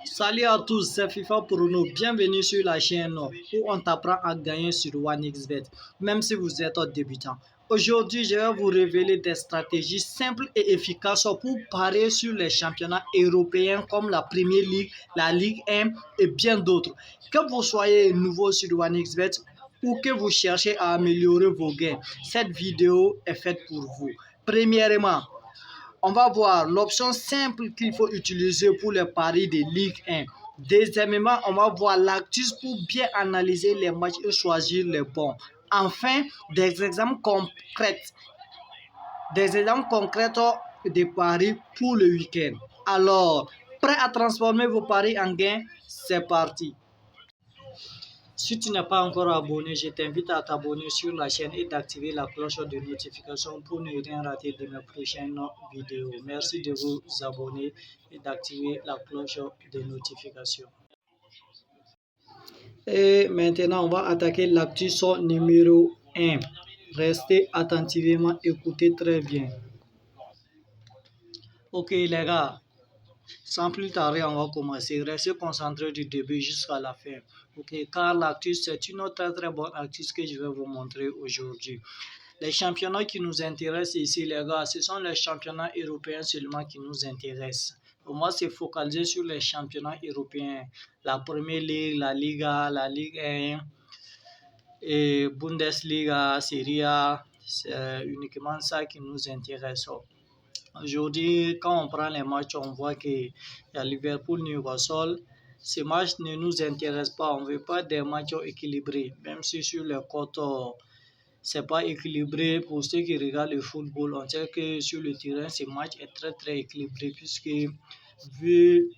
Salut à tous, c'est FIFA pour nous. Bienvenue sur la chaîne où on t'apprend à gagner sur OneXBet, même si vous êtes débutant. Aujourd'hui, je vais vous révéler des stratégies simples et efficaces pour parier sur les championnats européens comme la Premier League, la Ligue 1 et bien d'autres. Que vous soyez nouveau sur OneXBet ou que vous cherchez à améliorer vos gains, cette vidéo est faite pour vous. Premièrement, on va voir l'option simple qu'il faut utiliser pour les paris de Ligue 1. Deuxièmement, on va voir l'astuce pour bien analyser les matchs et choisir les bons. Enfin, des exemples concrets. De paris pour le week-end. Alors, prêt à transformer vos paris en gains? C'est parti. Si tu n'es pas encore abonné, je t'invite à t'abonner sur la chaîne et d'activer la cloche de notification pour ne rien rater de mes prochaines vidéos. Merci de vous abonner et d'activer la cloche de notification. Et maintenant, on va attaquer l'actus numéro 1. Restez attentivement, écoutez très bien. Ok les gars, sans plus tarder, on va commencer. Restez concentrés du début jusqu'à la fin. Ok, car l'actus, c'est une autre très bonne actus que je vais vous montrer aujourd'hui. Les championnats qui nous intéressent ici, les gars, ce sont les championnats européens seulement qui nous intéressent. Pour moi, c'est focalisé sur les championnats européens. La Premier League, la Liga, la Ligue 1 et Bundesliga, Serie A. C'est uniquement ça qui nous intéresse. Aujourd'hui, quand on prend les matchs, on voit qu'il y a Liverpool-Newcastle. Ces matchs ne nous intéressent pas. On ne veut pas des matchs équilibrés. Même si sur les côtes, c'est pas équilibré. Pour ceux qui regardent le football, on sait que sur le terrain, ce match est très équilibré. Puisque vu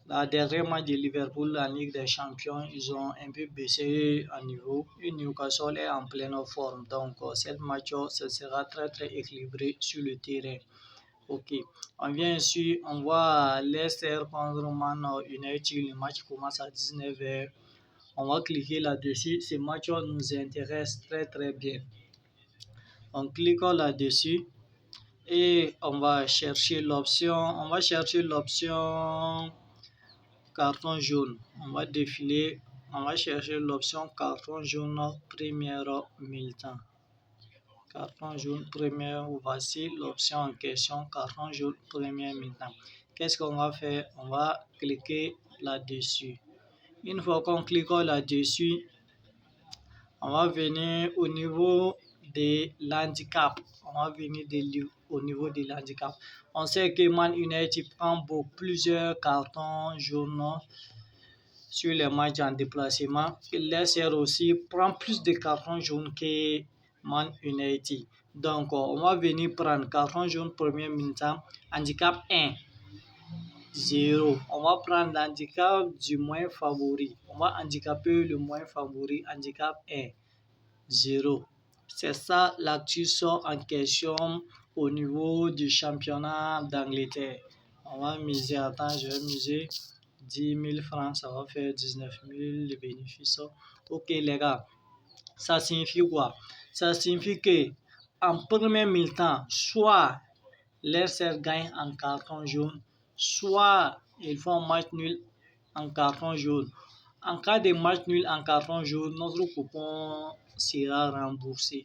la dernière match de Liverpool en Ligue des Champions, ils ont un peu baissé à niveau. Et Newcastle est en pleine forme. Donc, cette match, ce sera très équilibré sur le terrain. Ok, on vient ici, on voit Leicester contre Man United. Le match commence à 19h. On va cliquer là-dessus. Ce match nous intéresse très bien. On clique là-dessus et on va chercher l'option. On va chercher l'option carton jaune. On va défiler. On va chercher l'option carton jaune première mi-temps. Carton jaune première, voici l'option en question, carton jaune première mi-temps. Qu'est-ce qu'on va faire? On va cliquer là-dessus. Une fois qu'on clique là-dessus, on va venir au niveau de l'handicap. On va venir au niveau de l'handicap. On sait que Man United prend plusieurs cartons jaunes sur les matchs en déplacement. Leicester aussi prend plus de cartons jaunes que Man United. Donc, on va venir prendre carton jaune premier mi-temps, handicap 1, 0. On va prendre l'handicap du moins favori. On va handicaper le moins favori, handicap 1, 0. C'est ça l'actus en question au niveau du championnat d'Angleterre. On va miser, attends, je vais miser 10 000 francs, ça va faire 19 000 de bénéfices. Ok les gars, ça signifie quoi? Ça signifie que en premier mi-temps, soit Leicester gagne en carton jaune, soit ils font match nul en carton jaune. En cas de match nul en carton jaune, notre coupon sera remboursé.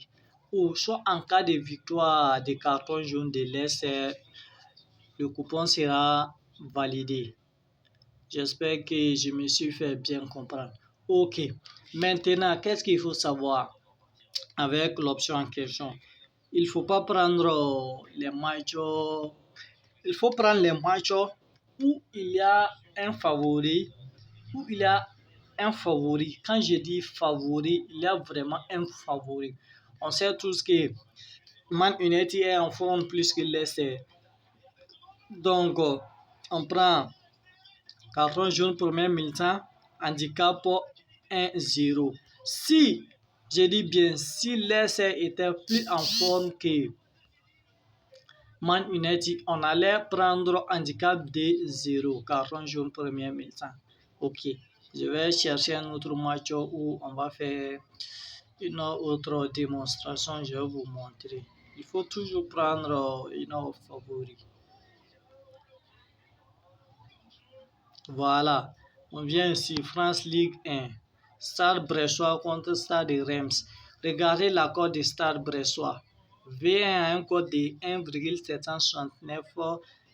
Ou soit en cas de victoire de carton jaune de Leicester, le coupon sera validé. J'espère que je me suis fait bien comprendre. Ok, maintenant, qu'est-ce qu'il faut savoir avec l'option en question? Il ne faut pas prendre les matchs. Il faut prendre les matchs où il y a un favori. Où il y a un favori. Quand je dis favori, il y a vraiment un favori. On sait tous que Man United est en forme plus que Leicester. Donc, on prend carton jaune premier mi-temps, handicap 1-0. Si, je dis bien, si Leicester était plus en forme que Man United, on allait prendre handicap de 0, carton jaune premier mi-temps. Ok, je vais chercher un autre match où on va faire une autre démonstration. Je vais vous montrer. Il faut toujours prendre une favori. Voilà. On vient ici, France Ligue 1. Stade Bressois contre Stade Reims. Regardez la cote du Stade Bressois. V1 a un code de 1,769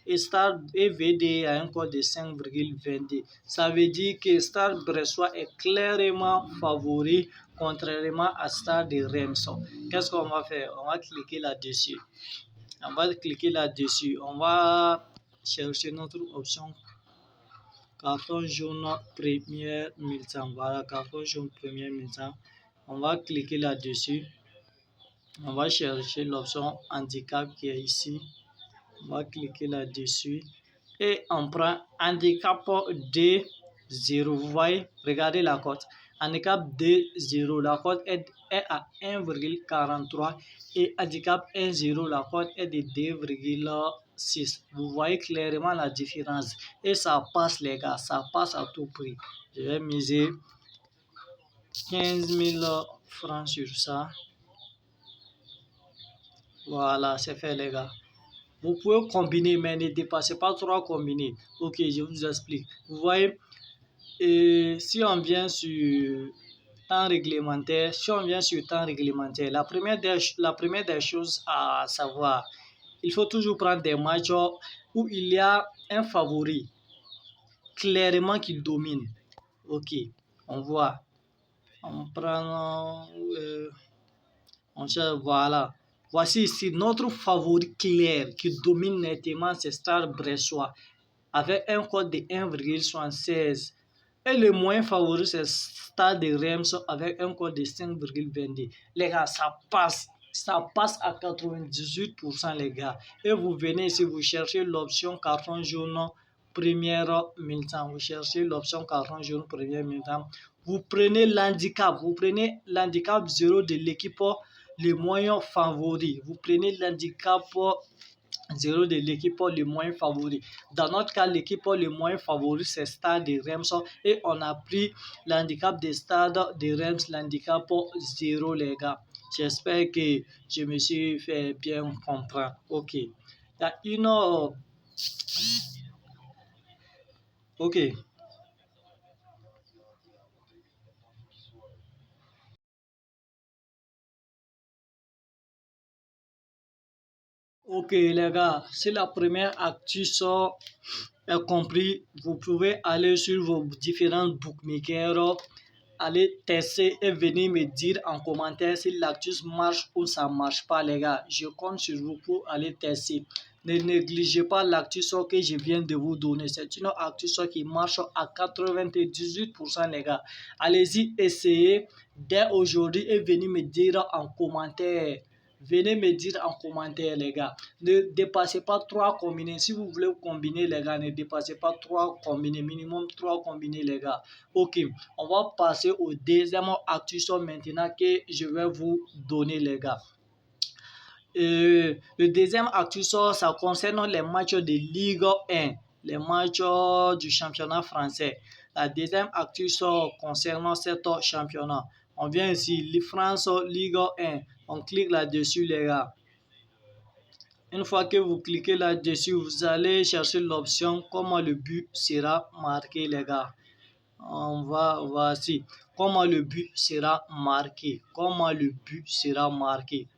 et VD a un code de 5,22. Ça veut dire que Stade Bressois est clairement favori contrairement à Stade Reims. Qu'est-ce qu'on va faire? On va cliquer là-dessus. On va chercher notre option carton jaune première mi-temps. Voilà, carton jaune première mi-temps. On va cliquer là-dessus. On va chercher l'option handicap qui est ici. On va cliquer là-dessus. Et on prend handicap D0. Vous voyez, regardez la cote. Handicap D0, la cote est à 1,43 et handicap 1,0, la cote est de 2,6. Vous voyez clairement la différence. Et ça passe, les gars, ça passe à tout prix. Je vais miser 15 000 francs sur ça. Voilà, c'est fait, les gars. Vous pouvez combiner, mais ne dépassez pas 3 combinés. Ok, je vous explique. Vous voyez, et si on vient sur temps réglementaire, la première des choses à savoir, il faut toujours prendre des matchs où il y a un favori clairement qui domine. Ok, on voit. On prend, voilà. Voici ici notre favori clair qui domine nettement, c'est Stade Bressois avec un code de 1,76. Et le moins favori, c'est Stade de Reims avec un code de 5,22. Les gars, ça passe à 98%, les gars. Et vous venez ici, vous cherchez l'option carton jaune première mi-temps. Vous cherchez l'option carton jaune première mi-temps. Vous prenez l'handicap. 0 de l'équipe le moins favori. Vous prenez l'handicap 0 de l'équipe le moins favori. Dans notre cas, l'équipe le moins favori, c'est Stade de Reims. Et on a pris l'handicap de Stade de Reims, l'handicap 0, les gars. J'espère que je me suis fait bien comprendre. Ok. Il y a une... Ok. Ok, les gars. Si la première actus est compris, vous pouvez aller sur vos différents bookmakers, allez tester et venir me dire en commentaire si l'actus marche ou ça marche pas, les gars. Je compte sur vous pour aller tester. Ne négligez pas l'actus que je viens de vous donner. C'est une actus qui marche à 98%, les gars. Allez-y, essayez dès aujourd'hui et venez me dire en commentaire. Venez me dire en commentaire, les gars. Ne dépassez pas 3 combinés. Si vous voulez combiner, les gars, ne dépassez pas 3 combinés. Minimum 3 combinés, les gars. Ok, on va passer au deuxième actus maintenant que je vais vous donner, les gars. Le deuxième actus, ça concerne les matchs de Ligue 1, les matchs du championnat français. La deuxième actus concernant cet championnat. On vient ici, France Ligue 1. On clique là-dessus, les gars. Une fois que vous cliquez là-dessus, vous allez chercher l'option comment le but sera marqué, les gars. Voici comment le but sera marqué.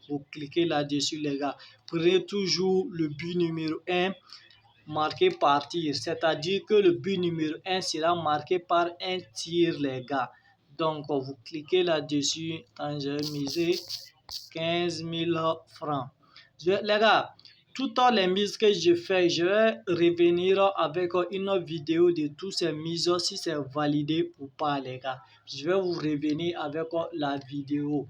Vous cliquez là-dessus, les gars. Prenez toujours le but numéro 1 marqué par tir. C'est-à-dire que le but numéro 1 sera marqué par un tir, les gars. Donc, vous cliquez là-dessus. Je vais miser 15 000 francs. Les gars, toutes les mises que je fais, je vais revenir avec une vidéo de toutes ces mises, si c'est validé ou pas, les gars. Je vais vous revenir avec la vidéo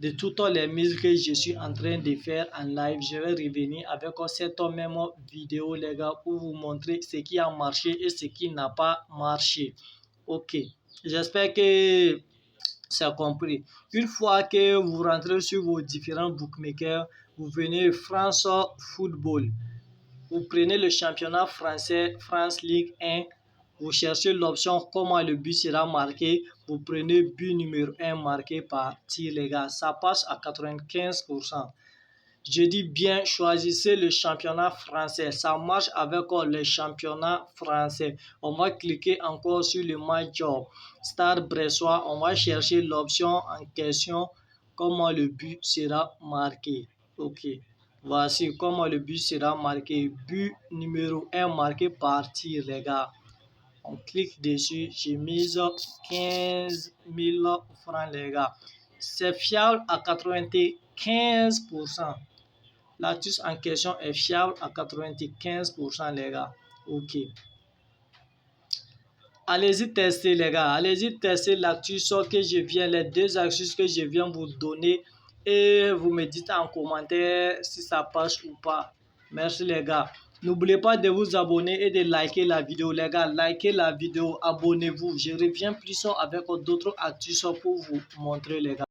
de toutes les mises que je suis en train de faire en live. Je vais revenir avec cette même vidéo, les gars, pour vous montrer ce qui a marché et ce qui n'a pas marché. Ok, j'espère que c'est compris. Une fois que vous rentrez sur vos différents bookmakers, vous venez France Football. Vous prenez le championnat français, France Ligue 1. Vous cherchez l'option comment le but sera marqué. Vous prenez but numéro 1 marqué par tir, les gars. Ça passe à 95%. Je dis bien, choisissez le championnat français. Ça marche avec le championnat français. On va cliquer encore sur le My Job. Stade Bressois, on va chercher l'option en question, comment le but sera marqué. Ok, voici comment le but sera marqué. But numéro 1 marqué par tir, les gars. On clique dessus, j'ai mis 15 000 francs, les gars. C'est fiable à 95%. L'astuce en question est fiable à 95%, les gars. Ok. Allez-y tester, les gars. Allez-y tester l'astuce que je viens, les deux astuces que je viens vous donner. Et vous me dites en commentaire si ça passe ou pas. Merci, les gars. N'oubliez pas de vous abonner et de liker la vidéo, les gars. Likez la vidéo, abonnez-vous. Je reviens plus avec d'autres astuces pour vous montrer, les gars.